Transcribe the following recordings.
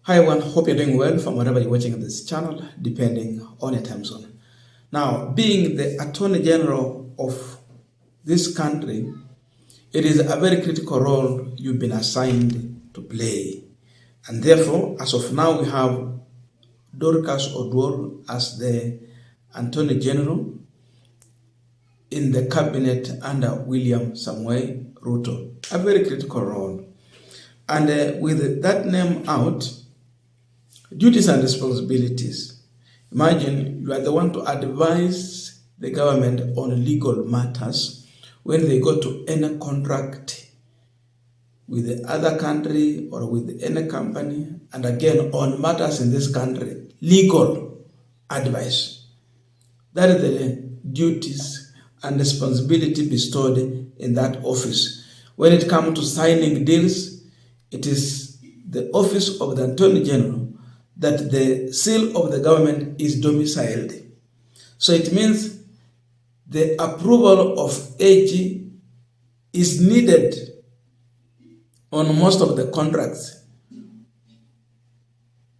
Hi everyone, hope you're doing well from wherever you're watching this channel, depending on your time zone. Now, being the Attorney General of this country, it is a very critical role you've been assigned to play. And therefore, as of now, we have Dorcas as the Attorney General in the cabinet under William Samuel Ruto. A very critical role. And with that name out, duties and responsibilities. Imagine you are the one to advise the government on legal matters when they go to any contract with the other country or with any company, and again on matters in this country, legal advice. That is the duties and responsibility bestowed in that office. When it comes to signing deals, it is the office of the Attorney General that the seal of the government is domiciled. So it means the approval of AG is needed on most of the contracts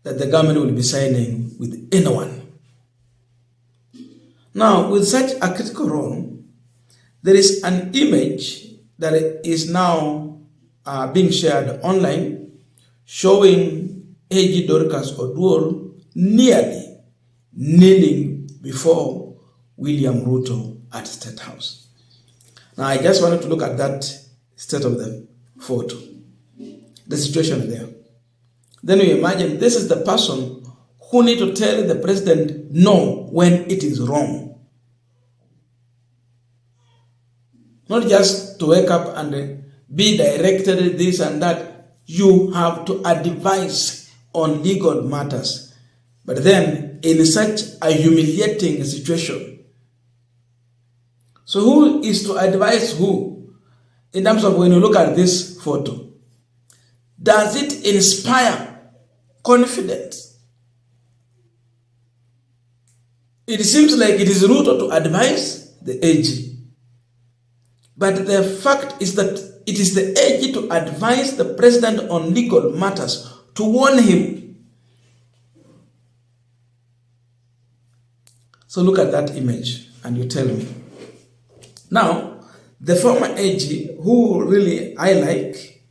that the government will be signing with anyone. Now, with such a critical role, there is an image that is now being shared online showing AG Dorcas nearly kneeling before William Ruto at State House. Now, I just wanted to look at that state of the photo, the situation there. Then you imagine this is the person who need to tell the president no when it is wrong. Not just to wake up and be directed this and that. You have to advise on legal matters. But then, in such a humiliating situation, so who is to advise who? In terms of when you look at this photo, does it inspire confidence? It seems like it is Ruto to advise the AG. But the fact is that it is the AG to advise the president on legal matters, to warn him. So look at that image and you tell me. Now, the former AG, who really I like,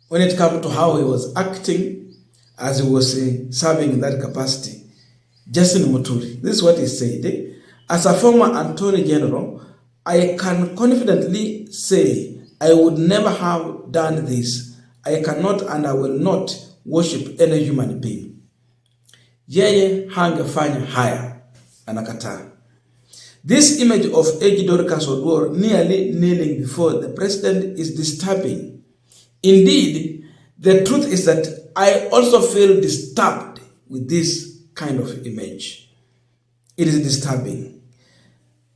when it comes to how he was acting as he was serving in that capacity, Justin Muturi, this is what he said. As a former Attorney General, I can confidently say I would never have done this. I cannot and I will not worship any human being. Yeye hangefanya haya, anakataa. This image of AG Dorcas nearly kneeling before the president is disturbing. Indeed, the truth is that I also feel disturbed with this kind of image. It is disturbing.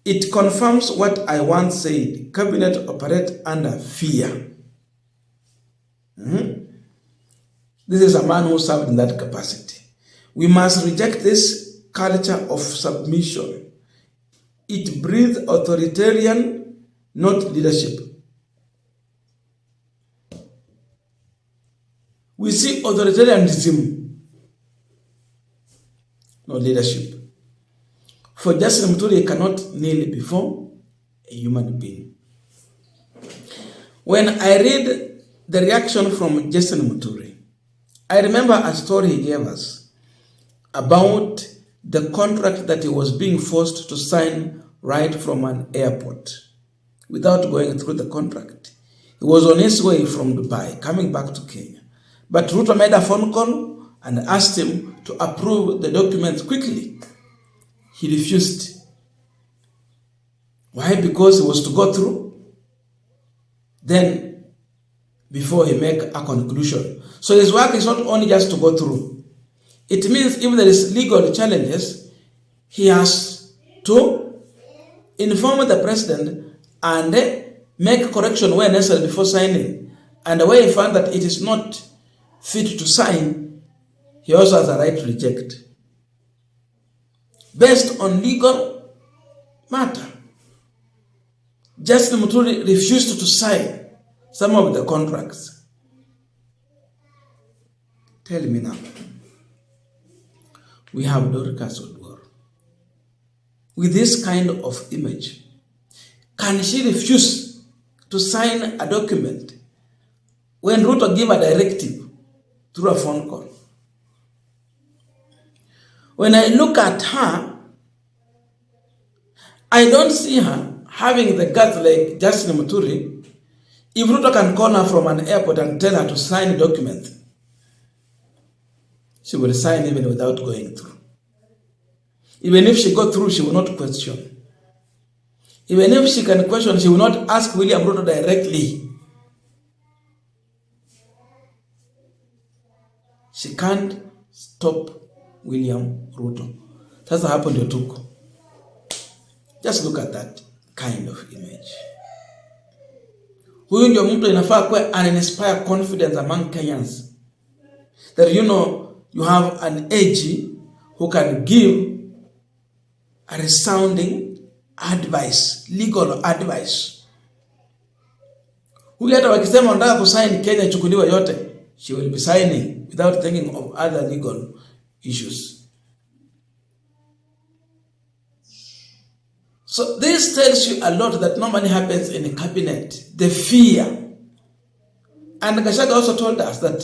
It confirms what I once said: cabinet operate under fear. This is a man who served in that capacity. We must reject this culture of submission. It breeds authoritarian, not leadership. We see authoritarianism, not leadership. For Justin Muturi cannot kneel before a human being. When I read the reaction from Justin Muturi, I remember a story he gave us about the contract that he was being forced to sign right from an airport without going through the contract. He was on his way from Dubai, coming back to Kenya. But Ruto made a phone call and asked him to approve the documents quickly. He refused. Why? Because he was to go through. Then, before he make a conclusion. So his work is not only just to go through. It means if there is legal challenges, he has to inform the president and make correction where necessary before signing. And where he found that it is not fit to sign, he also has a right to reject. Based on legal matter, Justin Muturi refused to sign some of the contracts. Tell me now. We have Dorcas with this kind of image. Can she refuse to sign a document when Ruto give a directive through a phone call? When I look at her, I don't see her having the guts like Justin Muturi. If Ruto can call her from an airport and tell her to sign a document, she will sign even without going through. Even if she go through, she will not question. Even if she can question, she will not ask William Ruto directly. She can't stop William Ruto. That's what happened to Tuko. Just look at that kind of image. Huyu ndio mtu inafaa kuwa an inspire confidence among Kenyans. That you have an AG who can give a resounding advice, legal advice. Huyu hata wakisema wanataka kusign Kenya ichukuliwe yote, she will be signing without thinking of other legal issues. So this tells you a lot that normally happens in a cabinet, the fear. And Gachagua also told us that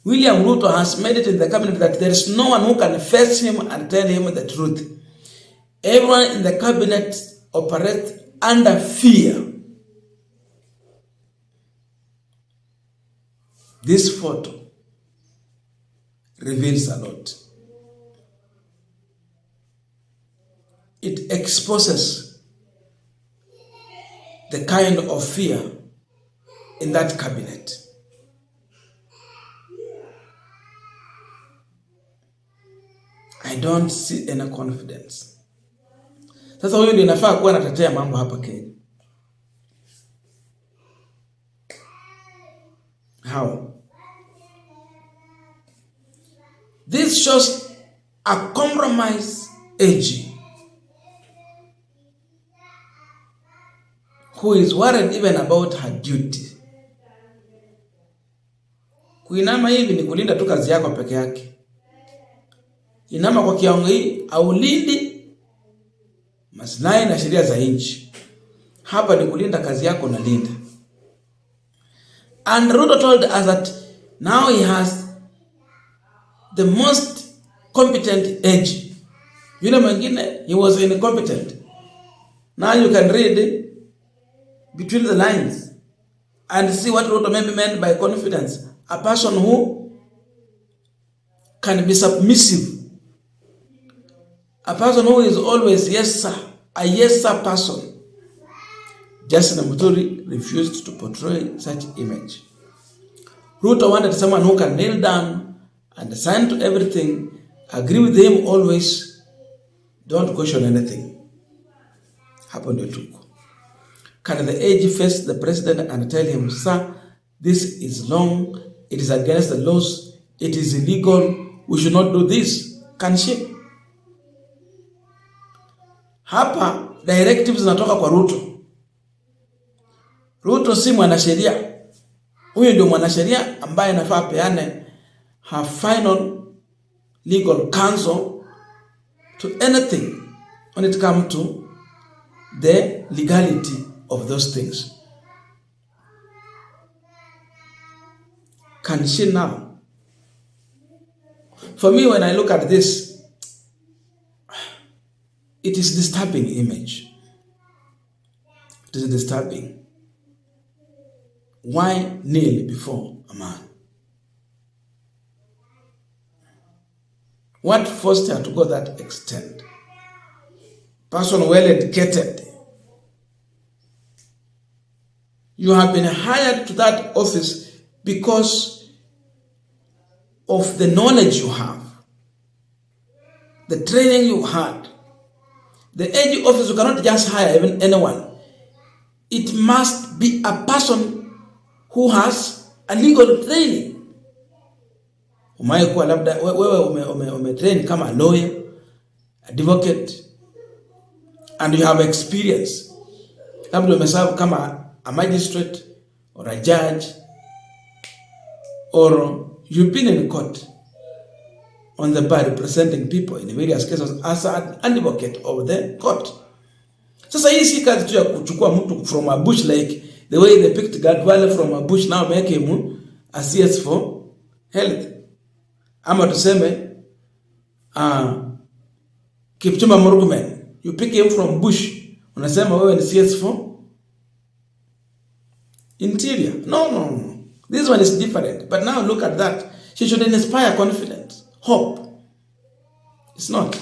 William Ruto has made it in the cabinet that there is no one who can face him and tell him the truth. Everyone in the cabinet operates under fear. This photo reveals a lot. It exposes the kind of fear in that cabinet. I don't see any confidence. Sasa huyu ndio inafaa kuwa anatetea mambo hapa Kenya. How? This shows a compromise AG who is worried even about her duty. Kuinama hivi ni kulinda tu kazi yako peke yake. Inama kwa kiwango hii aulindi maslahi na sheria za nchi. Hapa ni kulinda kazi yako na linda. And Ruto told us that now he has the most competent AG. Mwingine, he was incompetent. Now you can read between the lines and see what Ruto maybe meant by confidence. A person who can be submissive. A person who is always yes sir. A yes sir person. Justin Muturi refused to portray such image. Ruto wanted someone who can kneel down and sign to everything, agree with him always, don't question anything. Happened to Tuko. Can the AG face the president and tell him, sir, this is wrong, it is against the laws, it is illegal, we should not do this? Can she? Hapa directives zinatoka kwa Ruto. Ruto si mwanasheria. Huyo ndio mwanasheria ambaye anafaa peane her final legal counsel to anything when it comes to the legality of those things. Can she now? For me, when I look at this, it is disturbing image. It is disturbing. Why kneel before a man? What forced her to go that extent? Person well educated. You have been hired to that office because of the knowledge you have, the training you had. The AG office, you cannot just hire even anyone. It must be a person who has a legal training. Umaikuwa labda wewe umetrain kama a lawyer, advocate, and you have experience. Labda umeserve kama a magistrate or a judge, or you've been in court on the bar representing people in various cases as an advocate of the court. Sasa hii si kazi tu ya kuchukua mtu from a bush, like the way they picked Gadwale from a bush, now make him a CS for health. Ama tuseme Kipchumba Murkomen, you pick him from bush, unasema wewe ni CS for interior. No. This one is different. But now look at that. She should inspire confidence, hope. It's not.